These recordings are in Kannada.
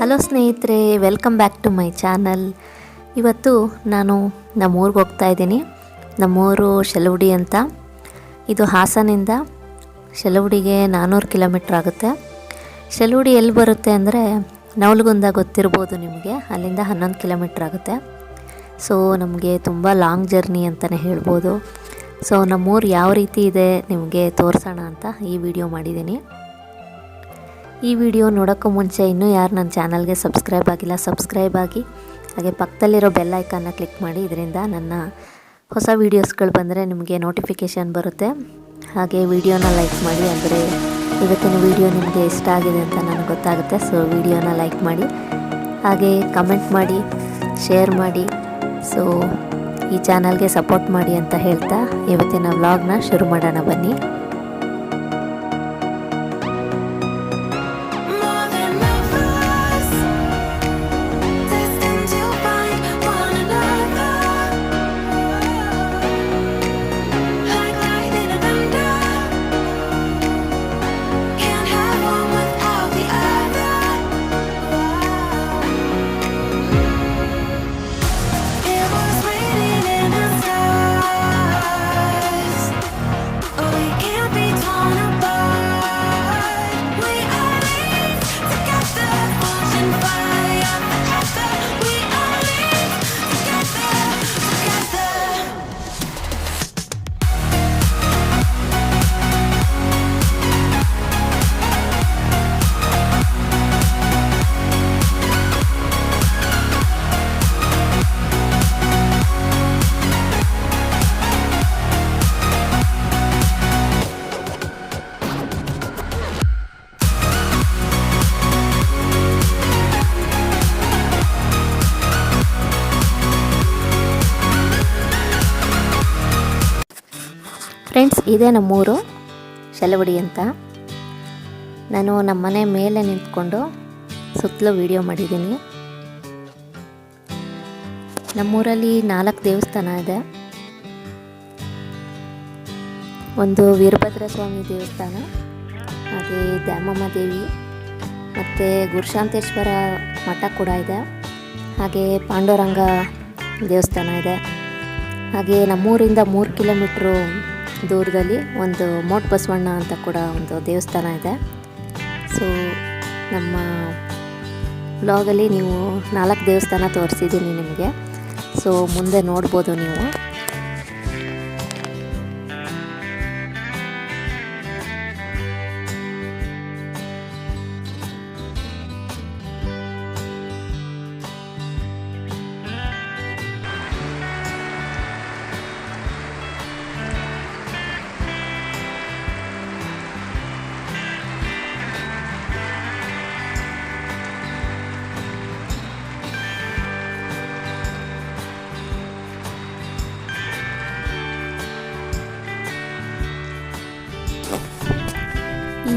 ಹಲೋ ಸ್ನೇಹಿತರೆ, welcome back to my channel. ಇವತ್ತು ನಾನು ನಮ್ಮೂರಿಗೆ ಹೋಗ್ತಾ ಇದ್ದೀನಿ. ನಮ್ಮೂರು ಶೆಲುವಡಿ ಅಂತ. ಇದು ಹಾಸನಿಂದ ಶೆಲುವಡಿಗೆ 400 ಕಿಲೋಮೀಟ್ರ್ ಆಗುತ್ತೆ. ಶೆಲುವಡಿ ಎಲ್ಲಿ ಬರುತ್ತೆ ಅಂದರೆ ನವಲಗುಂದ ಗೊತ್ತಿರ್ಬೋದು ನಿಮಗೆ, ಅಲ್ಲಿಂದ 11 ಕಿಲೋಮೀಟ್ರ್ ಆಗುತ್ತೆ. ಸೊ ನಮಗೆ ತುಂಬ ಲಾಂಗ್ ಜರ್ನಿ ಅಂತಲೇ ಹೇಳ್ಬೋದು. ಸೊ ನಮ್ಮೂರು ಯಾವ ರೀತಿ ಇದೆ ನಿಮಗೆ ತೋರಿಸೋಣ ಅಂತ ಈ ವಿಡಿಯೋ ಮಾಡಿದ್ದೀನಿ. ಈ ವಿಡಿಯೋ ನೋಡೋಕ್ಕೂ ಮುಂಚೆ ಇನ್ನೂ ಯಾರು ನನ್ನ ಚಾನಲ್ಗೆ ಸಬ್ಸ್ಕ್ರೈಬ್ ಆಗಿಲ್ಲ, ಸಬ್ಸ್ಕ್ರೈಬ್ ಆಗಿ, ಹಾಗೆ ಪಕ್ಕದಲ್ಲಿರೋ ಬೆಲ್ ಐಕನ್ನ ಕ್ಲಿಕ್ ಮಾಡಿ. ಇದರಿಂದ ನನ್ನ ಹೊಸ ವೀಡಿಯೋಸ್ಗಳು ಬಂದರೆ ನಿಮಗೆ ನೋಟಿಫಿಕೇಷನ್ ಬರುತ್ತೆ. ಹಾಗೆ ವಿಡಿಯೋನ ಲೈಕ್ ಮಾಡಿ, ಅಂದರೆ ಇವತ್ತಿನ ವಿಡಿಯೋ ನಿಮಗೆ ಇಷ್ಟ ಆಗಿದೆ ಅಂತ ನನಗೆ ಗೊತ್ತಾಗುತ್ತೆ. ಸೊ ವಿಡಿಯೋನ ಲೈಕ್ ಮಾಡಿ, ಹಾಗೆ ಕಮೆಂಟ್ ಮಾಡಿ, ಶೇರ್ ಮಾಡಿ. ಸೊ ಈ ಚಾನಲ್ಗೆ ಸಪೋರ್ಟ್ ಮಾಡಿ ಅಂತ ಹೇಳ್ತಾ ಇವತ್ತಿನ ವ್ಲಾಗ್ನ ಶುರು ಮಾಡೋಣ ಬನ್ನಿ. ಫ್ರೆಂಡ್ಸ್, ಇದೇ ನಮ್ಮೂರು ಶೆಲುವಡಿ ಅಂತ. ನಾನು ನಮ್ಮನೆ ಮೇಲೆ ನಿಂತ್ಕೊಂಡು ಸುತ್ತಲೂ ವಿಡಿಯೋ ಮಾಡಿದ್ದೀನಿ. ನಮ್ಮೂರಲ್ಲಿ 4 ದೇವಸ್ಥಾನ ಇದೆ. ಒಂದು ವೀರಭದ್ರ ಸ್ವಾಮಿ ದೇವಸ್ಥಾನ, ಹಾಗೆ ದ್ಯಾಮಮ್ಮ ದೇವಿ, ಮತ್ತು ಗುರುಶಾಂತೇಶ್ವರ ಮಠ ಕೂಡ ಇದೆ. ಹಾಗೆ ಪಾಂಡುರಂಗ ದೇವಸ್ಥಾನ ಇದೆ. ಹಾಗೆ ನಮ್ಮೂರಿಂದ 3 ಕಿಲೋಮೀಟ್ರು ದೂರದಲ್ಲಿ ಒಂದು ಮೋಟ್ ಬಸವಣ್ಣ ಅಂತ ಕೂಡ ಒಂದು ದೇವಸ್ಥಾನ ಇದೆ. ಸೊ ನಮ್ಮ ಬ್ಲಾಗಲ್ಲಿ ನೀವು 4 ದೇವಸ್ಥಾನ ತೋರಿಸಿದ್ದೀನಿ ನಿಮಗೆ. ಸೊ ಮುಂದೆ ನೋಡ್ಬೋದು ನೀವು.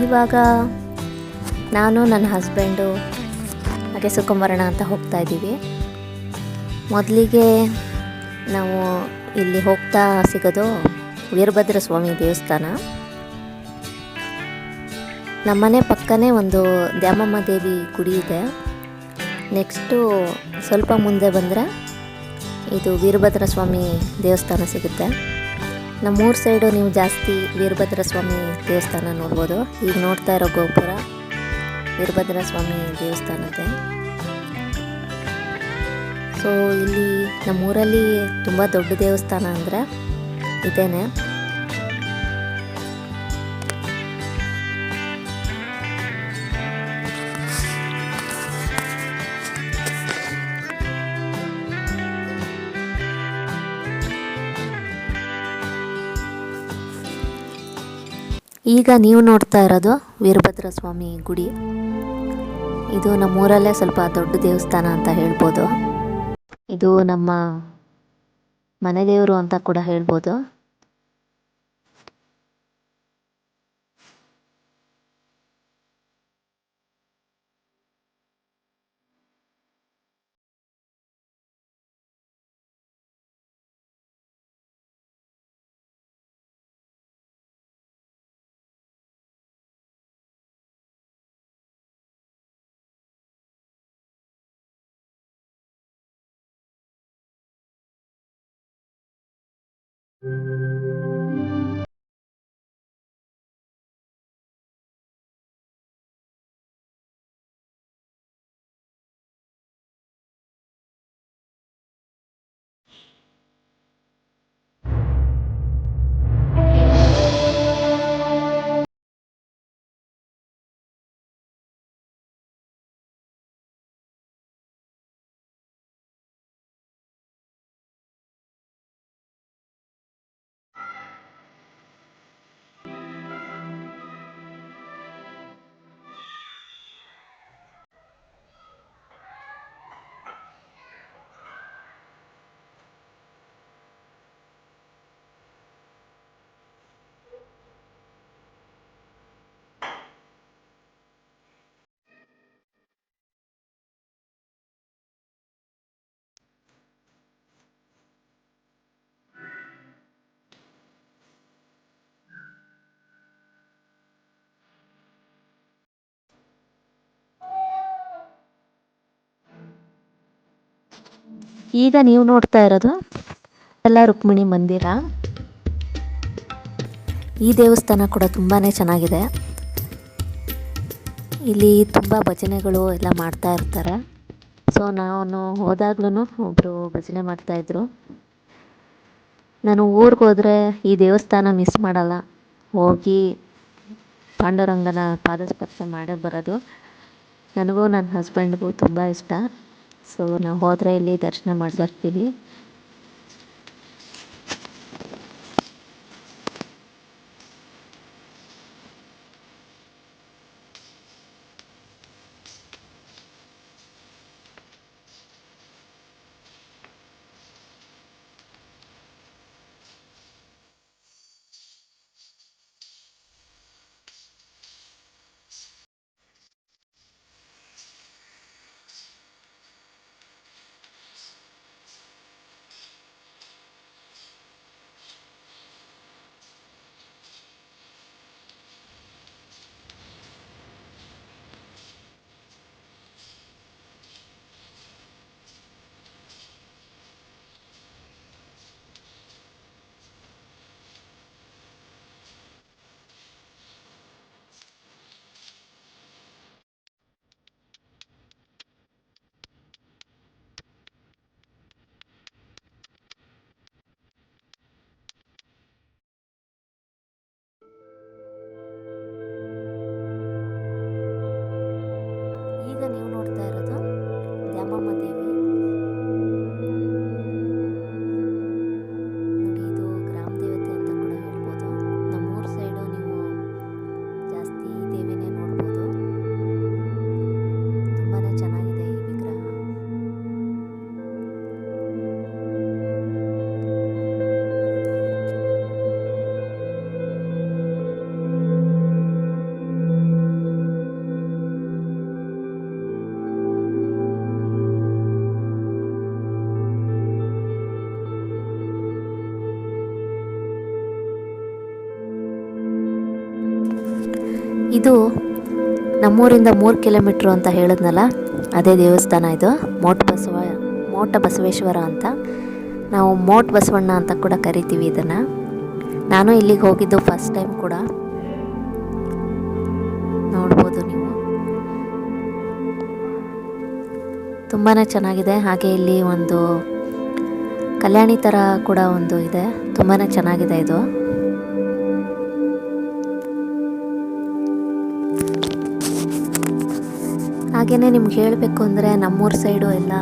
ಇವಾಗ ನಾನು ನನ್ನ ಹಸ್ಬೆಂಡು ಹಾಗೆ ಸುಕುಂಬರಣ ಅಂತ ಹೋಗ್ತಾ ಇದ್ದೀವಿ. ಮೊದಲಿಗೆ ನಾವು ಇಲ್ಲಿ ಹೋಗ್ತಾ ಸಿಗೋದು ವೀರಭದ್ರ ಸ್ವಾಮಿ ದೇವಸ್ಥಾನ. ನಮ್ಮನೆ ಪಕ್ಕನೇ ಒಂದು ದ್ಯಾಮಮ್ಮ ದೇವಿ ಗುಡಿ ಇದೆ. ನೆಕ್ಸ್ಟು ಸ್ವಲ್ಪ ಮುಂದೆ ಬಂದರೆ ಇದು ವೀರಭದ್ರ ಸ್ವಾಮಿ ದೇವಸ್ಥಾನ ಸಿಗುತ್ತೆ. ನಮ್ಮೂರು ಸೈಡು ನೀವು ಜಾಸ್ತಿ ವೀರಭದ್ರ ಸ್ವಾಮಿ ದೇವಸ್ಥಾನ ನೋಡ್ಬೋದು. ಈಗ ನೋಡ್ತಾ ಇರೋ ಗೋಪುರ ವೀರಭದ್ರ ಸ್ವಾಮಿ ದೇವಸ್ಥಾನದೇ. ಸೊ ಇಲ್ಲಿ ನಮ್ಮೂರಲ್ಲಿ ತುಂಬ ದೊಡ್ಡ ದೇವಸ್ಥಾನ ಅಂದರೆ ಇದೇನೆ. ಈಗ ನೀವು ನೋಡ್ತಾ ಇರೋದು ವೀರಭದ್ರ ಸ್ವಾಮಿ ಗುಡಿ. ಇದು ನಮ್ಮೂರಲ್ಲೇ ಸ್ವಲ್ಪ ದೊಡ್ಡ ದೇವಸ್ಥಾನ ಅಂತ ಹೇಳ್ಬೋದು. ಇದು ನಮ್ಮ ಮನೆ ದೇವರು ಅಂತ ಕೂಡ ಹೇಳ್ಬೋದು. ಈಗ ನೀವು ನೋಡ್ತಾ ಇರೋದು ಎಲ್ಲ ರುಕ್ಮಿಣಿ ಮಂದಿರ. ಈ ದೇವಸ್ಥಾನ ಕೂಡ ತುಂಬಾ ಚೆನ್ನಾಗಿದೆ. ಇಲ್ಲಿ ತುಂಬ ಭಜನೆಗಳು ಎಲ್ಲ ಮಾಡ್ತಾ ಇರ್ತಾರೆ. ಸೊ ನಾನು ಹೋದಾಗ್ಲೂ ಒಬ್ಬರು ಭಜನೆ ಮಾಡ್ತಾಯಿದ್ರು. ನಾನು ಊರಿಗೆ ಹೋದರೆ ಈ ದೇವಸ್ಥಾನ ಮಿಸ್ ಮಾಡಲ್ಲ. ಹೋಗಿ ಪಾಂಡುರಂಗನ ಪಾದಸ್ಪರ್ಶ ಮಾಡೇ ಬರೋದು. ನನಗೂ ನನ್ನ ಹಸ್ಬೆಂಡ್ಗೂ ತುಂಬ ಇಷ್ಟ. ಸೊ ನಾವು ಹೋದರೆ ಇಲ್ಲಿ ದರ್ಶನ ಮಾಡಿ ಬರ್ತೀವಿ. ಈಗ ನೀವು ನೋಡ್ತಾ ಇರೋದು ದ್ಯಾಮಮ್ಮ ದೇವಿ. ನೋಡಿ, ಇದು ಗ್ರಾಮ ದೇವತೆ ಅಂತ ಕೂಡ ಹೇಳ್ಬೋದು. ನಮ್ಮೂರ ಸೈಡು ನೀವು ಜಾಸ್ತಿ ಈ ದೇವಿನೇ ನೋಡ್ಬೋದು. ತುಂಬಾ ಚೆನ್ನಾಗಿದೆ ಈ ವಿಗ್ರಹ. ಇದು ನಮ್ಮೂರಿಂದ 3 ಕಿಲೋಮೀಟ್ರು ಅಂತ ಹೇಳಿದ್ನಲ್ಲ, ಅದೇ ದೇವಸ್ಥಾನ ಇದು. ಮೋಟ ಬಸವೇಶ್ವರ ಅಂತ. ನಾವು ಮೋಟ್ ಬಸವಣ್ಣ ಅಂತ ಕೂಡ ಕರಿತೀವಿ ಇದನ್ನು. ನಾನು ಇಲ್ಲಿಗೆ ಹೋಗಿದ್ದು ಫಸ್ಟ್ ಟೈಮ್ ಕೂಡ. ನೋಡ್ಬೋದು ನೀವು, ತುಂಬಾ ಚೆನ್ನಾಗಿದೆ. ಹಾಗೆ ಇಲ್ಲಿ ಒಂದು ಕಲ್ಯಾಣಿ ಥರ ಕೂಡ ಒಂದು ಇದೆ. ತುಂಬಾ ಚೆನ್ನಾಗಿದೆ ಇದು. ಹಾಗೆಯೇ ನಿಮ್ಗೆ ಹೇಳಬೇಕು ಅಂದರೆ ನಮ್ಮೂರ ಸೈಡು ಎಲ್ಲ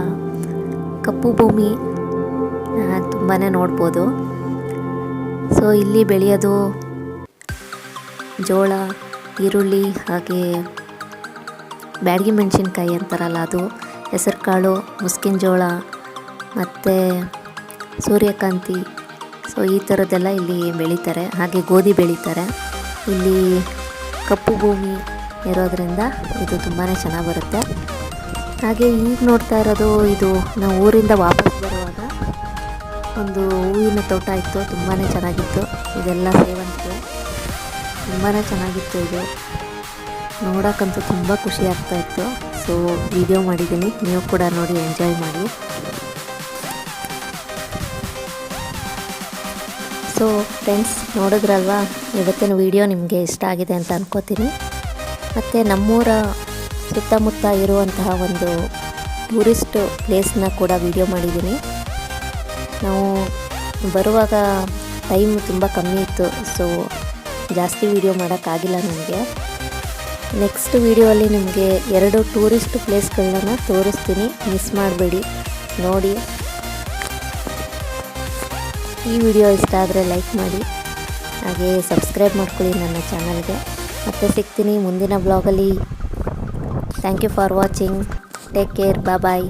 ಕಪ್ಪು ಭೂಮಿ ತುಂಬಾ ನೋಡ್ಬೋದು. ಸೊ ಇಲ್ಲಿ ಬೆಳೆಯೋದು ಜೋಳ, ಈರುಳ್ಳಿ, ಹಾಗೆ ಬ್ಯಾಡಗಿ ಮೆಣಸಿನ್ಕಾಯಿ ಅಂತಾರಲ್ಲ ಅದು, ಹೆಸರು ಕಾಳು, ಮುಸ್ಕಿನ ಜೋಳ ಮತ್ತು ಸೂರ್ಯಕಾಂತಿ. ಸೊ ಈ ಥರದ್ದೆಲ್ಲ ಇಲ್ಲಿ ಬೆಳೀತಾರೆ. ಹಾಗೆ ಗೋಧಿ ಬೆಳೀತಾರೆ. ಇಲ್ಲಿ ಕಪ್ಪು ಭೂಮಿ ಇರೋದ್ರಿಂದ ಇದು ತುಂಬಾ ಚೆನ್ನಾಗಿ ಬರುತ್ತೆ. ಹಾಗೆ ಈಗ ನೋಡ್ತಾ ಇರೋದು, ಇದು ನಾವು ಊರಿಂದ ವಾಪಸ್ ಬರುವಾಗ ಒಂದು ಹೂವಿನ ತೋಟ ಇತ್ತು. ತುಂಬಾ ಚೆನ್ನಾಗಿತ್ತು. ಇದೆಲ್ಲ ಸೇವಂತಿಗೆ, ತುಂಬಾ ಚೆನ್ನಾಗಿತ್ತು. ಇದು ನೋಡೋಕ್ಕಂತೂ ತುಂಬ ಖುಷಿ ಆಗ್ತಾಯಿತ್ತು. ಸೊ ವಿಡಿಯೋ ಮಾಡಿದ್ದೀನಿ, ನೀವು ಕೂಡ ನೋಡಿ ಎಂಜಾಯ್ ಮಾಡಿ. ಸೊ ಫ್ರೆಂಡ್ಸ್, ನೋಡಿದ್ರಲ್ವಾ, ಇವತ್ತಿನ ವಿಡಿಯೋ ನಿಮಗೆ ಇಷ್ಟ ಆಗಿದೆ ಅಂತ ಅನ್ಕೋತೀನಿ. ಮತ್ತು ನಮ್ಮೂರ ಸುತ್ತಮುತ್ತ ಇರುವಂತಹ ಒಂದು ಟೂರಿಸ್ಟ್ ಪ್ಲೇಸ್ನ ಕೂಡ ವಿಡಿಯೋ ಮಾಡಿದ್ದೀನಿ. ನಾವು ಬರುವಾಗ ಟೈಮ್ ತುಂಬ ಕಮ್ಮಿ ಇತ್ತು, ಸೊ ಜಾಸ್ತಿ ವಿಡಿಯೋ ಮಾಡೋಕ್ಕಾಗಿಲ್ಲ ನನಗೆ. ನೆಕ್ಸ್ಟ್ ವಿಡಿಯೋಲ್ಲಿ ನಿಮಗೆ 2 ಟೂರಿಸ್ಟ್ ಪ್ಲೇಸ್ಗಳನ್ನ ತೋರಿಸ್ತೀನಿ, ಮಿಸ್ ಮಾಡಬೇಡಿ, ನೋಡಿ. ಈ ವಿಡಿಯೋ ಇಷ್ಟ ಆದರೆ ಲೈಕ್ ಮಾಡಿ, ಹಾಗೆ ಸಬ್ಸ್ಕ್ರೈಬ್ ಮಾಡ್ಕೊಳ್ಳಿ ನನ್ನ ಚಾನಲ್ಗೆ. ಮತ್ತೆ ಸಿಗ್ತೀನಿ ಮುಂದಿನ ಬ್ಲಾಗಲ್ಲಿ. Thank you for watching. Take care. Bye.